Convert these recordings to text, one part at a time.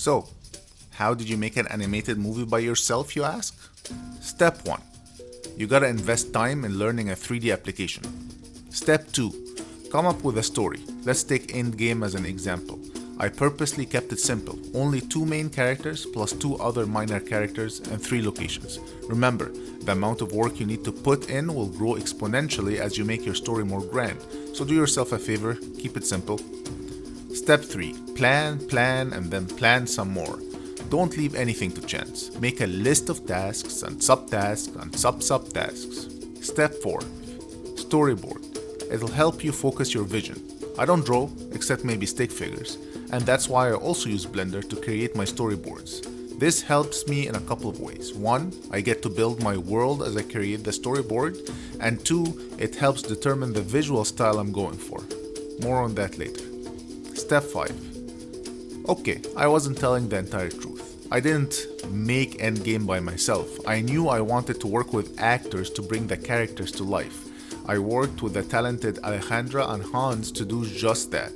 So, how did you make an animated movie by yourself, you ask? Step 1. You gotta invest time in learning a 3D application. Step 2. Come up with a story. Let's take Endgame as an example. I purposely kept it simple. Only 2 main characters plus 2 other minor characters and 3 locations. Remember, the amount of work you need to put in will grow exponentially as you make your story more grand. So do yourself a favor, keep it simple. Step 3. Plan, and then plan some more. Don't leave anything to chance. Make a list of tasks and subtasks and sub-subtasks. Step 4. Storyboard. It'll help you focus your vision. I don't draw, except maybe stick figures, and that's why I also use Blender to create my storyboards. This helps me in a couple of ways. 1. I get to build my world as I create the storyboard, and 2. It helps determine the visual style I'm going for. More on that later. Step 5. Okay, I wasn't telling the entire truth. I didn't make Endgame by myself. I knew I wanted to work with actors to bring the characters to life. I worked with the talented Alejandra and Hans to do just that.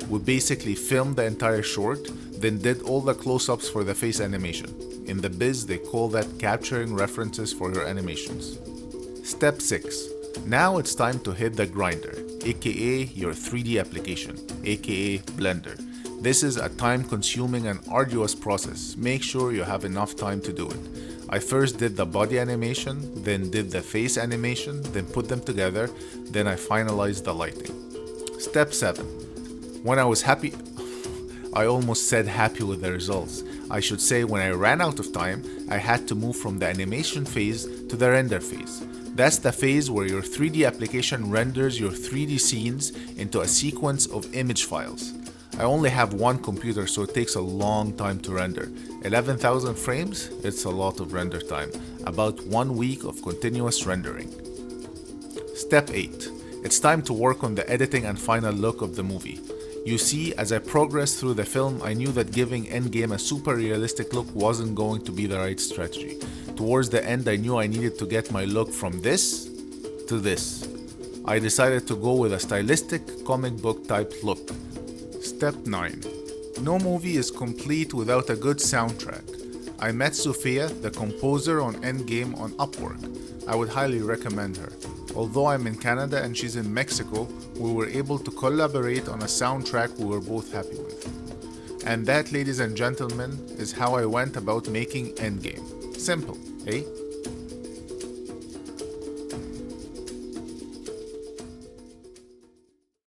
We basically filmed the entire short, then did all the close-ups for the face animation. In the biz, they call that capturing references for your animations. Step 6. Now it's time to hit the grinder, aka your 3D application, aka Blender. This is a time-consuming and arduous process. Make sure you have enough time to do it. I first did the body animation, then did the face animation, then put them together, then I finalized the lighting. Step 7. When I was happy, I almost said happy with the results. I should say when I ran out of time, I had to move from the animation phase to the render phase. That's the phase where your 3D application renders your 3D scenes into a sequence of image files. I only have one computer, so it takes a long time to render. 11,000 frames? It's a lot of render time. About 1 week of continuous rendering. Step 8. It's time to work on the editing and final look of the movie. You see, as I progressed through the film, I knew that giving Endgame a super realistic look wasn't going to be the right strategy. Towards the end, I knew I needed to get my look from this to this. I decided to go with a stylistic comic book type look. Step 9. No movie is complete without a good soundtrack. I met Sophia, the composer on Endgame, on Upwork. I would highly recommend her. Although I'm in Canada and she's in Mexico, we were able to collaborate on a soundtrack we were both happy with. And that, ladies and gentlemen, is how I went about making Endgame. Simple, eh?